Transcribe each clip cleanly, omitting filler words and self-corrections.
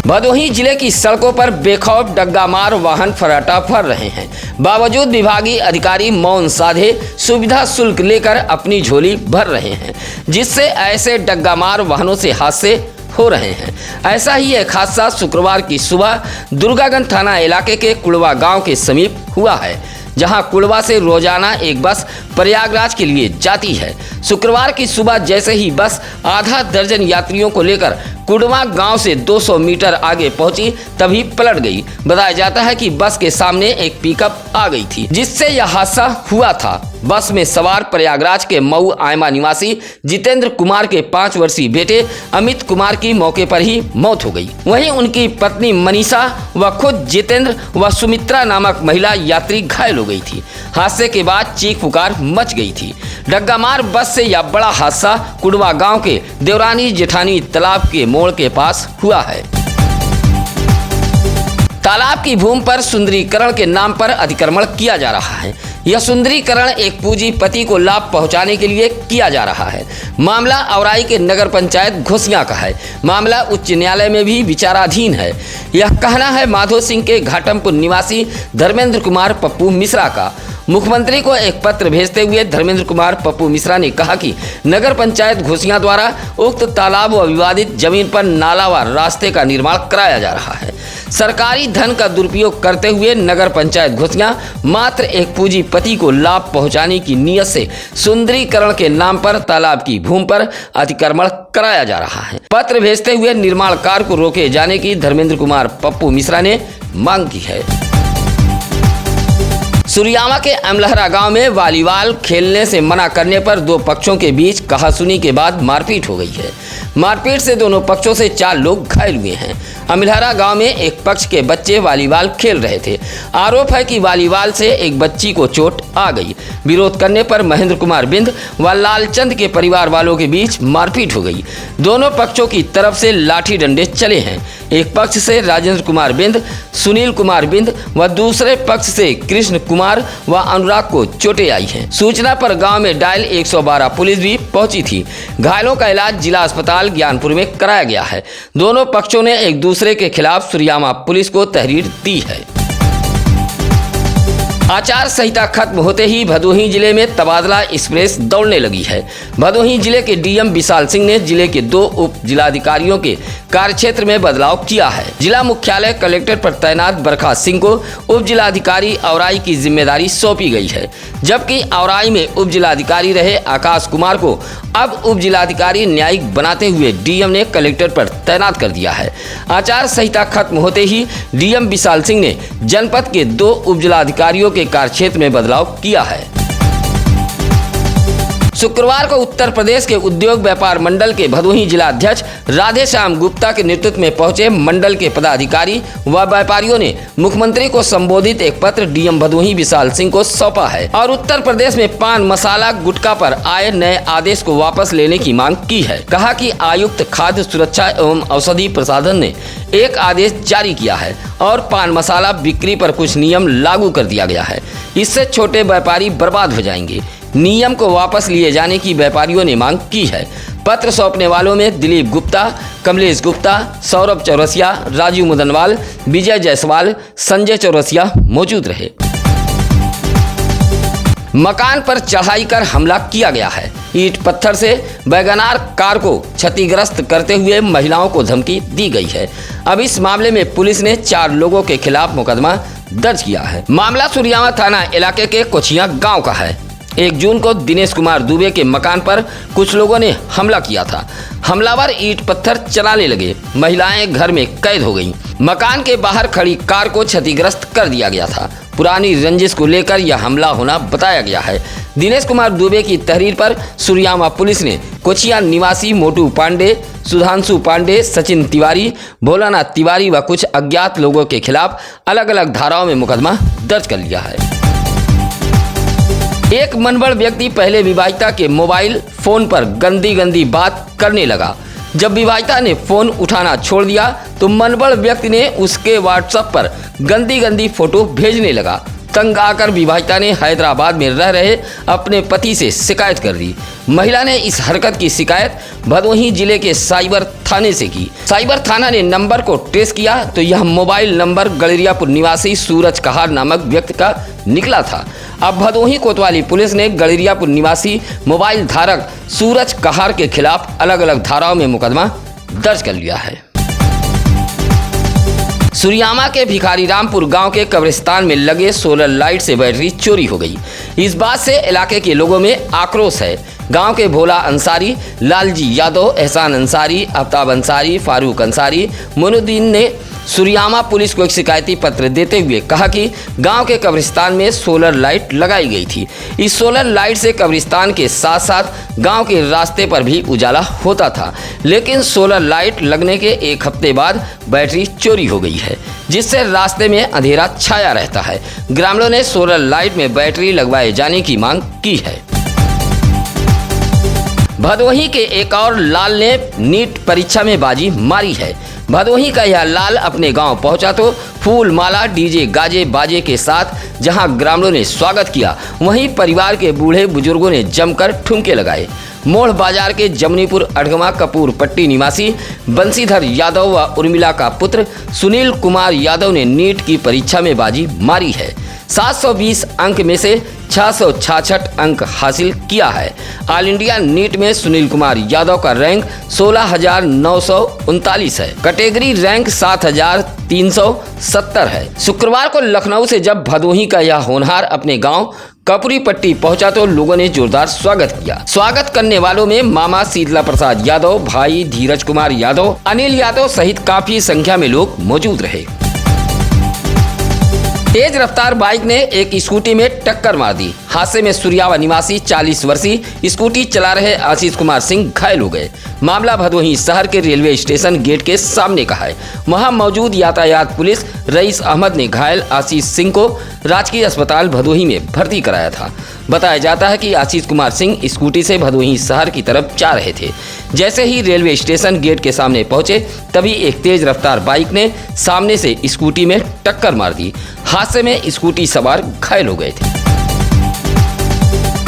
भदोही जिले की सड़कों पर बेखौफ डग्गामार वाहन फराटा फर रहे हैं। बावजूद विभागीय अधिकारी मौन साधे सुविधा शुल्क लेकर अपनी झोली भर रहे हैं, जिससे ऐसे डग्गामार वाहनों से हादसे हो रहे हैं। ऐसा ही एक हादसा शुक्रवार की सुबह दुर्गागंज थाना इलाके के कुड़वा गांव के समीप हुआ है, जहां कुड़वा से रोजाना एक बस प्रयागराज के लिए जाती है। शुक्रवार की सुबह जैसे ही बस आधा दर्जन यात्रियों को लेकर कुड़वा गांव से 200 मीटर आगे पहुंची, तभी पलट गई। बताया जाता है कि बस के सामने एक पिकअप आ गई थी, जिससे यह हादसा हुआ था। बस में सवार प्रयागराज के मऊ आयमा निवासी जितेंद्र कुमार के 5 वर्षीय बेटे अमित कुमार की मौके पर ही मौत हो गई। वहीं उनकी पत्नी मनीषा व खुद जितेंद्र व सुमित्रा नामक महिला यात्री घायल हो गई थी। हादसे के बाद चीख पुकार मच गई थी। डग्गामार बस से यह बड़ा हादसा कुड़वा गांव के देवरानी जेठानी तालाब के मोड़ के पास हुआ है। तालाब की भूमि पर सुंदरीकरण के नाम पर अतिक्रमण किया जा रहा है। यह सुंदरीकरण एक पूंजीपति को लाभ पहुंचाने के लिए किया जा रहा है। मामला औराई के नगर पंचायत घोसियां का है। मामला उच्च न्यायालय में भी विचाराधीन है। यह कहना है माधो सिंह के घाटमपुर निवासी धर्मेंद्र कुमार पप्पू मिश्रा का। मुख्यमंत्री को एक पत्र भेजते हुए धर्मेंद्र कुमार पप्पू मिश्रा ने कहा कि नगर पंचायत घोसियां द्वारा उक्त तालाब व विवादित जमीन पर नाला व रास्ते का निर्माण कराया जा रहा है। सरकारी धन का दुरुपयोग करते हुए नगर पंचायत घोसियां मात्र एक पूंजीपति को लाभ पहुंचाने की नीयत से सुंदरीकरण के नाम पर तालाब की भूमि पर अतिक्रमण कराया जा रहा है। पत्र भेजते हुए निर्माण कार्य को रोके जाने की धर्मेंद्र कुमार पप्पू मिश्रा ने मांग की है। सुरियामा के अमलहरा गांव में वॉलीबॉल खेलने से मना करने पर 2 पक्षों के बीच कहासुनी के बाद मारपीट हो गई है। मारपीट से दोनों पक्षों से 4 लोग घायल हुए हैं। अमलहरा गांव में एक पक्ष के बच्चे वॉलीबॉल खेल रहे थे। आरोप है कि वॉलीबॉल से एक बच्ची को चोट आ गई। विरोध करने पर महेंद्र कुमार बिंद व लालचंद के परिवार वालों के बीच मारपीट हो गई। दोनों पक्षों की तरफ से लाठी डंडे चले हैं। एक पक्ष से राजेंद्र कुमार बिंद, सुनील कुमार बिंद व दूसरे पक्ष से कृष्ण कुमार व अनुराग को चोटें आई हैं। सूचना पर गांव में डायल 112 पुलिस भी पहुंची थी। घायलों का इलाज जिला अस्पताल ज्ञानपुर में कराया गया है। दोनों पक्षों ने एक दूसरे के खिलाफ सुरियामा पुलिस को तहरीर दी है। आचार संहिता खत्म होते ही भदोही जिले में तबादला एक्सप्रेस दौड़ने लगी है। भदोही जिले के डीएम विशाल सिंह ने जिले के 2 उप जिलाधिकारियों के कार्यक्षेत्र में बदलाव किया है। जिला मुख्यालय कलेक्टर पर तैनात बरखा सिंह को उप जिलाधिकारी औराई की जिम्मेदारी सौंपी गई है, जबकि औराई में उप जिलाधिकारी रहे आकाश कुमार को अब उप जिलाधिकारी न्यायिक बनाते हुए डीएम ने कलेक्टर पर तैनात कर दिया है। आचार संहिता खत्म होते ही डीएम विशाल सिंह ने जनपद के 2 उप जिलाधिकारियों के कार्यक्षेत्र में बदलाव किया है। शुक्रवार को उत्तर प्रदेश के उद्योग व्यापार मंडल के भदोही जिला अध्यक्ष राधेश्याम गुप्ता के नेतृत्व में पहुंचे मंडल के पदाधिकारी व व्यापारियों ने मुख्यमंत्री को संबोधित एक पत्र डीएम भदोही विशाल सिंह को सौंपा है और उत्तर प्रदेश में पान मसाला गुटखा पर आए नए आदेश को वापस लेने की मांग की है। कहा कि आयुक्त खाद्य सुरक्षा एवं औषधि प्रसाधन ने एक आदेश जारी किया है और पान मसाला बिक्री पर कुछ नियम लागू कर दिया गया है। इससे छोटे व्यापारी बर्बाद हो जाएंगे। नियम को वापस लिए जाने की व्यापारियों ने मांग की है। पत्र सौंपने वालों में दिलीप गुप्ता, कमलेश गुप्ता, सौरभ चौरसिया, राजू मुदनवाल, विजय जायसवाल, संजय चौरसिया मौजूद रहे। मकान पर चढ़ाई कर हमला किया गया है। ईंट पत्थर से वैगनार कार को क्षतिग्रस्त करते हुए महिलाओं को धमकी दी गई है। अब इस मामले में पुलिस ने 4 लोगों के खिलाफ मुकदमा दर्ज किया है। मामला सुरियामा थाना इलाके के कोचिया गाँव का है। 1 जून को दिनेश कुमार दुबे के मकान पर कुछ लोगों ने हमला किया था। हमलावर ईंट पत्थर चलाने लगे। महिलाएं घर में कैद हो गईं। मकान के बाहर खड़ी कार को क्षतिग्रस्त कर दिया गया था। पुरानी रंजिश को लेकर यह हमला होना बताया गया है। दिनेश कुमार दुबे की तहरीर पर सुरियामा पुलिस ने कोचिया निवासी मोटू पांडे, सुधांशु पांडे, सचिन तिवारी, भोलानाथ तिवारी व कुछ अज्ञात लोगों के खिलाफ अलग अलग धाराओं में मुकदमा दर्ज कर लिया है। एक मनबड़ व्यक्ति पहले विवाहिता के मोबाइल फोन पर गंदी बात करने लगा। जब विवाहिता ने फोन उठाना छोड़ दिया तो मनबड़ व्यक्ति ने उसके व्हाट्सएप पर गंदी फोटो भेजने लगा। तंग आकर विवाहिता ने हैदराबाद में रह रहे अपने पति से शिकायत कर दी। महिला ने इस हरकत की शिकायत भदोही जिले के साइबर थाने से की। साइबर थाना ने नंबर को ट्रेस किया तो यह मोबाइल नंबर गड़रियापुर निवासी सूरज कहार नामक व्यक्ति का निकला था। अब भदोही कोतवाली पुलिस ने गड़रियापुर निवासी मोबाइल धारक सूरज कहार के खिलाफ अलग अलग धाराओं में मुकदमा दर्ज कर लिया है। सुरियामा के भिखारी रामपुर गांव के कब्रिस्तान में लगे सोलर लाइट से बैटरी चोरी हो गई। इस बात से इलाके के लोगों में आक्रोश है। गांव के भोला अंसारी, लालजी यादव, एहसान अंसारी, आफ्ताब अंसारी, फारूक अंसारी, मोनुद्दीन ने सुरियामा पुलिस को एक शिकायती पत्र देते हुए कहा कि गांव के कब्रिस्तान में सोलर लाइट लगाई गई थी। इस सोलर लाइट से कब्रिस्तान के साथ साथ गांव के रास्ते पर भी उजाला होता था, लेकिन सोलर लाइट लगने के एक हफ्ते बाद बैटरी चोरी हो गई है, जिससे रास्ते में अंधेरा छाया रहता है। ग्रामीणों ने सोलर लाइट में बैटरी लगवाए जाने की मांग की है। भदोही के एक और लाल ने नीट परीक्षा में बाजी मारी है। भदोही का यह लाल अपने गांव पहुंचा तो फूल माला, डीजे, गाजे बाजे के साथ जहां ग्रामीणों ने स्वागत किया, वहीं परिवार के बूढ़े बुजुर्गों ने जमकर ठुमके लगाए। मोड़ बाजार के जमनीपुर अड़गमा कपूर पट्टी निवासी बंसीधर यादव व उर्मिला का पुत्र सुनील कुमार यादव ने नीट की परीक्षा में बाजी मारी है। 720 अंक में से 666 अंक हासिल किया है। ऑल इंडिया नीट में सुनील कुमार यादव का रैंक 16,939 है। कैटेगरी रैंक 7,370 है। शुक्रवार को लखनऊ से जब भदोही का यह होनहार अपने गांव कपूरी पट्टी पहुंचा तो लोगों ने जोरदार स्वागत किया। स्वागत करने वालों में मामा शीतला प्रसाद यादव, भाई धीरज कुमार यादव, अनिल यादव सहित काफी संख्या में लोग मौजूद रहे। तेज रफ्तार बाइक ने एक स्कूटी में टक्कर मार दी। हादसे में सुरियावा निवासी 40 वर्षीय स्कूटी चला रहे आशीष कुमार सिंह घायल हो गए। मामला भदोही शहर के रेलवे स्टेशन गेट के सामने का है। वहां मौजूद यातायात पुलिस रईस अहमद ने घायल आशीष सिंह को राजकीय अस्पताल भदोही में भर्ती कराया था। बताया जाता है कि आशीष कुमार सिंह स्कूटी से भदोही शहर की तरफ जा रहे थे। जैसे ही रेलवे स्टेशन गेट के सामने पहुंचे तभी एक तेज रफ्तार बाइक ने सामने से स्कूटी में टक्कर मार दी। हादसे में स्कूटी सवार घायल हो गए थे।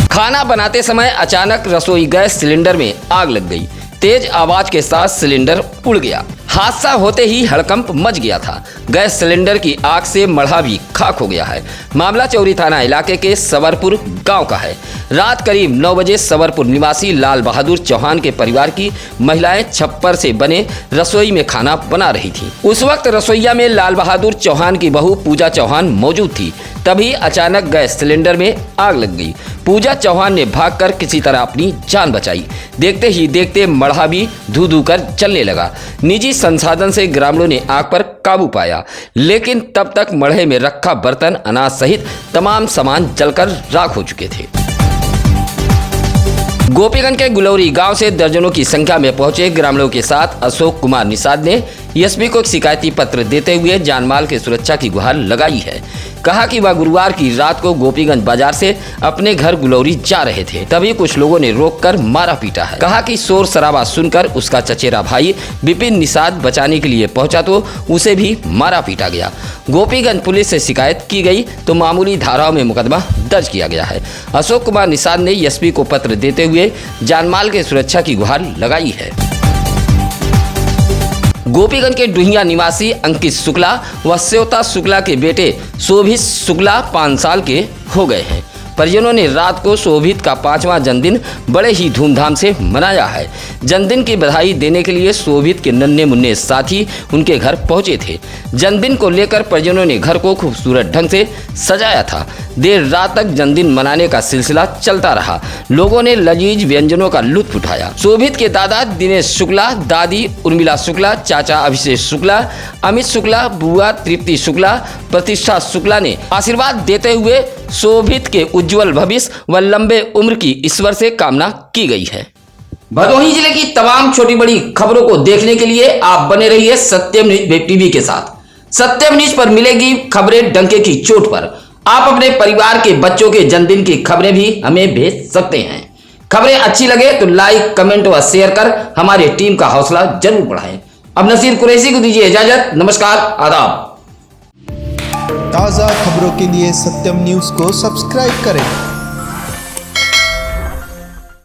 खाना बनाते समय अचानक रसोई गैस सिलेंडर में आग लग गई। तेज आवाज के साथ सिलेंडर उड़ गया। हादसा होते ही हड़कंप मच गया था। गैस सिलेंडर की आग से मढ़ा भी खाक हो गया है। मामला चौरी थाना इलाके के सवरपुर गांव का है। रात करीब 9 बजे सवरपुर निवासी लाल बहादुर चौहान के परिवार की महिलाएं छप्पर से बने रसोई में खाना बना रही थी। उस वक्त रसोईया में लाल बहादुर चौहान की बहू पूजा चौहान मौजूद थी। तभी अचानक गैस सिलेंडर में आग लग गई। पूजा चौहान ने भागकर किसी तरह अपनी जान बचाई। देखते ही देखते मढ़ा भी धू धू कर जलने लगा। निजी संसाधन से ग्रामीणों ने आग पर काबू पाया, लेकिन तब तक मढ़े में रखा बर्तन, अनाज सहित तमाम सामान जलकर राख हो चुके थे। गोपीगंज के गुलौरी गांव से दर्जनों की संख्या में पहुंचे ग्रामीणों के साथ अशोक कुमार निषाद ने एसपी को एक शिकायती पत्र देते हुए जानमाल की सुरक्षा की गुहार लगाई है। कहा कि वह गुरुवार की रात को गोपीगंज बाजार से अपने घर गुलौरी जा रहे थे, तभी कुछ लोगों ने रोककर मारा पीटा है। कहा कि शोर शराबा सुनकर उसका चचेरा भाई विपिन निषाद बचाने के लिए पहुंचा तो उसे भी मारा पीटा गया। गोपीगंज पुलिस से शिकायत की गई तो मामूली धाराओं में मुकदमा दर्ज किया गया है। अशोक कुमार निषाद ने एसपी को पत्र देते हुए जानमाल के सुरक्षा की गुहार लगाई है। गोपीगंज के डुहिया निवासी अंकित शुक्ला व श्वेता शुक्ला के बेटे शोभित शुक्ला 5 साल के हो गए हैं। परिजनों ने रात को शोभित का 5वां जन्मदिन बड़े ही धूमधाम से मनाया है। जन्मदिन की बधाई देने के लिए शोभित के नन्हे मुन्ने साथी उनके घर पहुंचे थे। जन्मदिन को लेकर परिजनों ने घर को खूबसूरत ढंग से सजाया था। देर रात तक जन्मदिन मनाने का सिलसिला चलता रहा। लोगों ने लजीज व्यंजनों का लुत्फ उठाया। शोभित के दादा दिनेश शुक्ला, दादी उर्मिला शुक्ला, चाचा अभिषेक शुक्ला, अमित शुक्ला, बुआ तृप्ति शुक्ला, प्रतिष्ठा शुक्ला ने आशीर्वाद देते हुए शोभित के उज्जवल भविष्य व लंबे उम्र की ईश्वर से कामना की गई है। भदोही जिले की तमाम छोटी बड़ी खबरों को देखने के लिए आप बने रहिए सत्यम न्यूज वेब टीवी के साथ। सत्यम न्यूज पर मिलेगी खबरें डंके की चोट पर। आप अपने परिवार के बच्चों के जन्मदिन की खबरें भी हमें भेज सकते हैं। खबरें अच्छी लगे तो लाइक, कमेंट व शेयर कर हमारी टीम का हौसला जरूर बढ़ाएं। अब नसीर कुरैशी को दीजिए इजाजत। नमस्कार, आदाब। ताज़ा खबरों के लिए सत्यम न्यूज़ को सब्सक्राइब करें।